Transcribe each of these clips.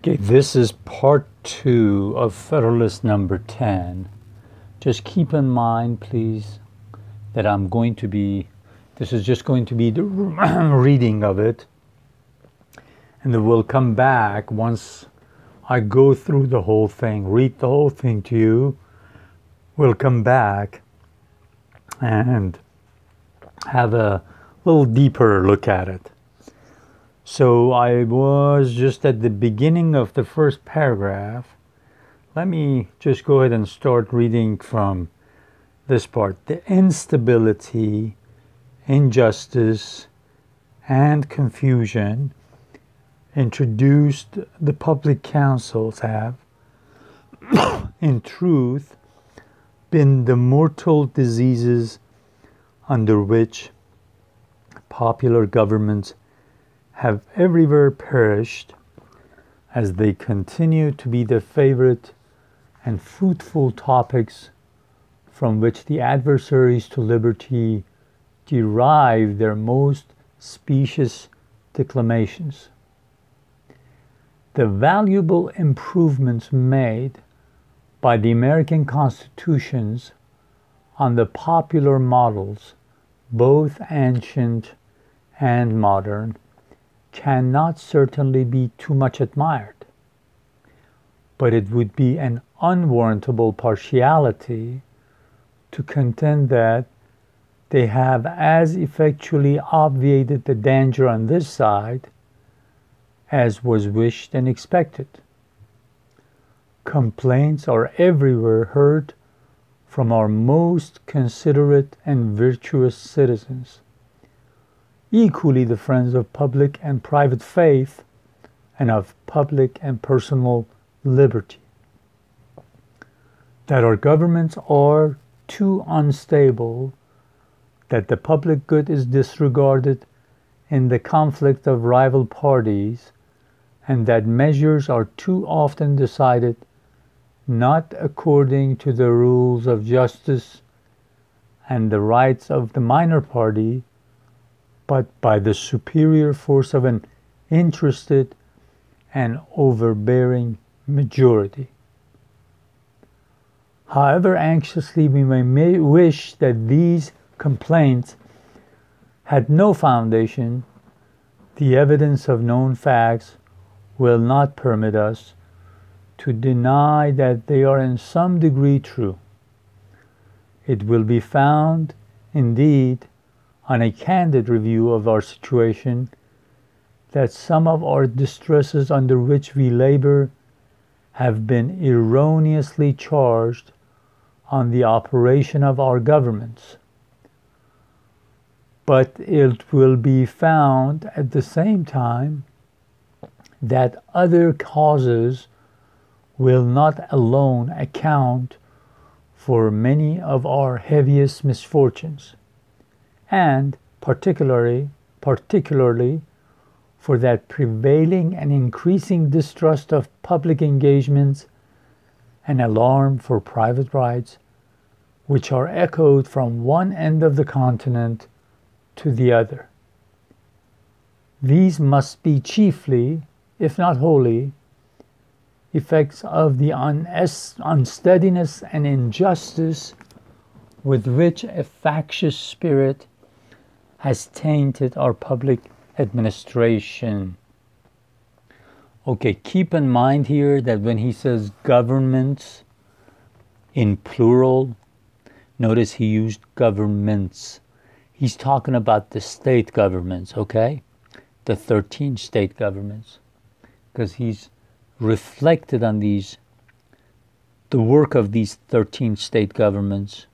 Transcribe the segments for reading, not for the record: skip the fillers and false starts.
Okay, this is part 2 of Federalist number 10. Just keep in mind, please, that this is just going to be the reading of it. And then we'll come back once I go through the whole thing, read the whole thing to you. We'll come back and have a little deeper look at it. So I was just at the beginning of the first paragraph. Let me just go ahead and start reading from this part. The instability, injustice, and confusion introduced the public councils have, in truth, been the mortal diseases under which popular governments have everywhere perished, as they continue to be the favorite and fruitful topics from which the adversaries to liberty derive their most specious declamations. The valuable improvements made by the American constitutions on the popular models, both ancient and modern, cannot certainly be too much admired, but it would be an unwarrantable partiality to contend that they have as effectually obviated the danger on this side as was wished and expected. Complaints are everywhere heard from our most considerate and virtuous citizens, equally the friends of public and private faith and of public and personal liberty, that our governments are too unstable, that the public good is disregarded in the conflict of rival parties, and that measures are too often decided not according to the rules of justice and the rights of the minor party, but by the superior force of an interested and overbearing majority. However anxiously we may wish that these complaints had no foundation, the evidence of known facts will not permit us to deny that they are in some degree true. It will be found, indeed, on a candid review of our situation, that some of our distresses under which we labor have been erroneously charged on the operation of our governments. But it will be found at the same time that other causes will not alone account for many of our heaviest misfortunes, and particularly for that prevailing and increasing distrust of public engagements and alarm for private rights, which are echoed from one end of the continent to the other. These must be chiefly, if not wholly, effects of the unsteadiness and injustice with which a factious spirit has tainted our public administration. Okay, keep in mind here that when he says governments in plural, notice he used governments. He's talking about the state governments, okay? The 13 state governments. Because he's reflected on the work of these 13 state governments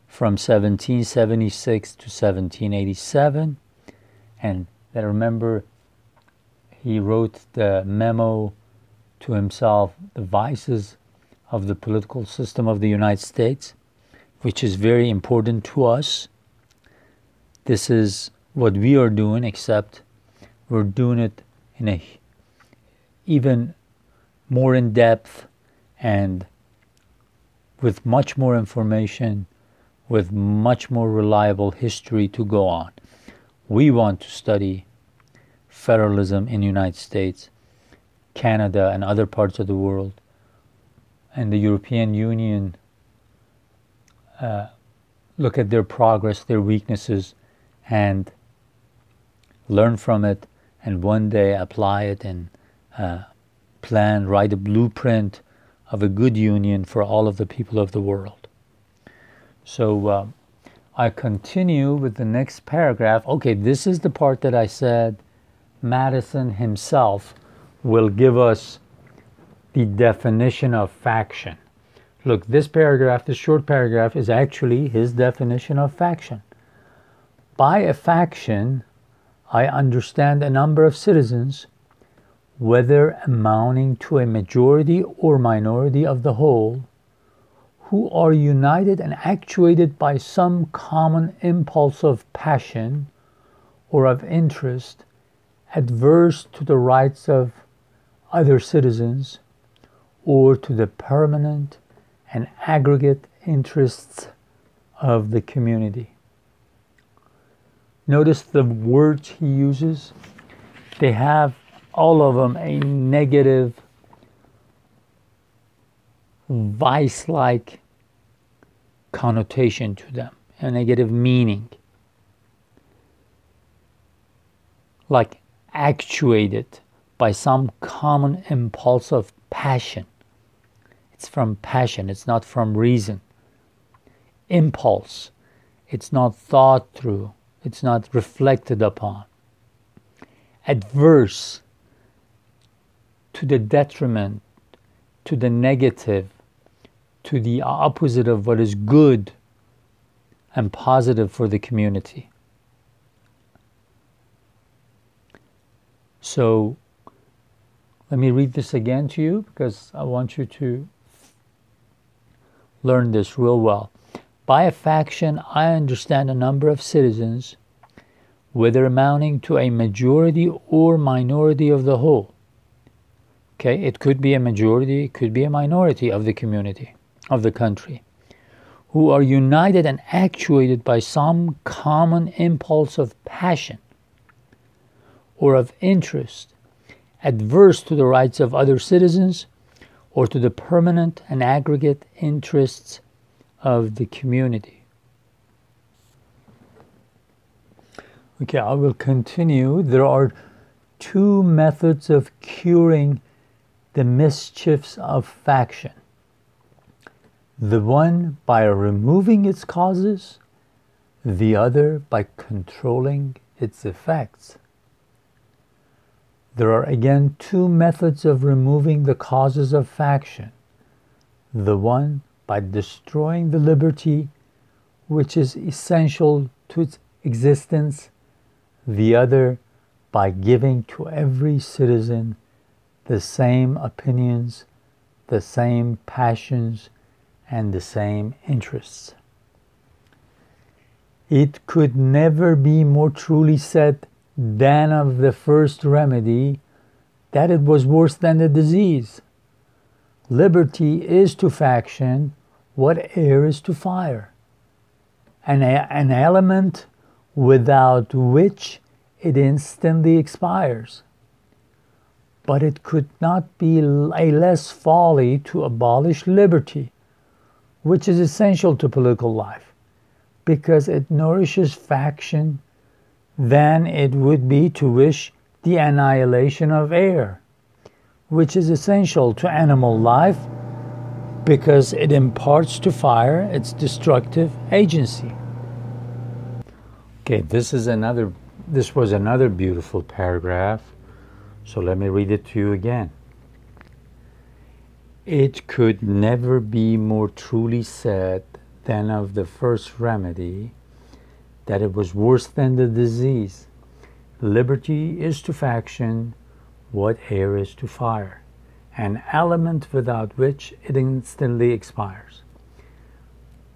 from 1776 to 1787. And then remember, he wrote the memo to himself, The Vices of the Political System of the United States, which is very important to us. This is what we are doing, except we're doing it in a even more in depth and with much more information, with much more reliable history to go on. We want to study federalism in the United States Canada and other parts of the world, and the European Union look at their progress, their weaknesses, and learn from it, and one day apply it and write a blueprint of a good union for all of the people of the world. So I continue with the next paragraph. Okay, this is the part that I said Madison himself will give us the definition of faction. Look, this paragraph, this short paragraph, is actually his definition of faction. By a faction, I understand a number of citizens, whether amounting to a majority or minority of the whole, who are united and actuated by some common impulse of passion or of interest, adverse to the rights of other citizens or to the permanent and aggregate interests of the community. Notice the words he uses. They have, all of them, a negative, vice-like connotation to them, a negative meaning. Like actuated by some common impulse of passion. It's from passion, it's not from reason. Impulse, it's not thought through, it's not reflected upon. Adverse, to the detriment, to the negative, to the opposite of what is good and positive for the community. So let me read this again to you, because I want you to learn this real well. By a faction, I understand a number of citizens, whether amounting to a majority or minority of the whole. Okay, it could be a majority, it could be a minority of the community, of the country, who are united and actuated by some common impulse of passion or of interest, adverse to the rights of other citizens or to the permanent and aggregate interests of the community. Okay, I will continue. There are two methods of curing the mischiefs of faction. The one by removing its causes, the other by controlling its effects. There are again two methods of removing the causes of faction. The one by destroying the liberty which is essential to its existence, the other by giving to every citizen the same opinions, the same passions, and the same interests. It could never be more truly said than of the first remedy that it was worse than the disease. Liberty is to faction what air is to fire, an element without which it instantly expires. But it could not be a less folly to abolish liberty, which is essential to political life, because it nourishes faction, than it would be to wish the annihilation of air, which is essential to animal life, because it imparts to fire its destructive agency. Okay, this was another beautiful paragraph, so let me read it to you again. It could never be more truly said than of the first remedy that it was worse than the disease. Liberty is to faction what air is to fire, an element without which it instantly expires.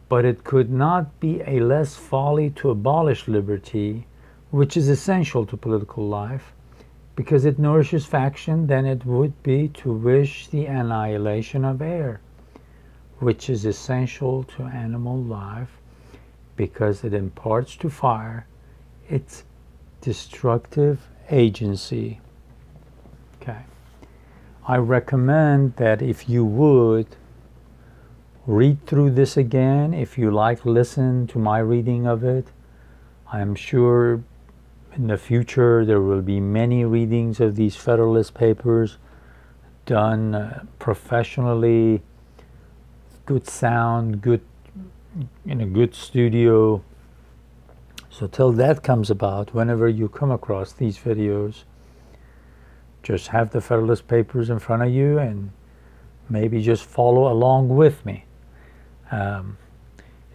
But it could not be a less folly to abolish liberty, which is essential to political life, because it nourishes faction, than it would be to wish the annihilation of air, which is essential to animal life, because it imparts to fire its destructive agency. Okay. I recommend that if you would read through this again, if you like, listen to my reading of it. I'm sure in the future there will be many readings of these Federalist Papers done professionally, good sound, good in a good studio. So till that comes about, whenever you come across these videos, just have the Federalist Papers in front of you and maybe just follow along with me.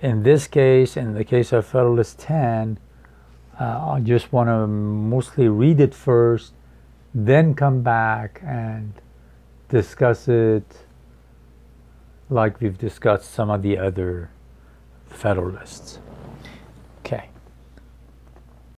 In this case, in the case of Federalist 10, I just want to mostly read it first, then come back and discuss it like we've discussed some of the other Federalists.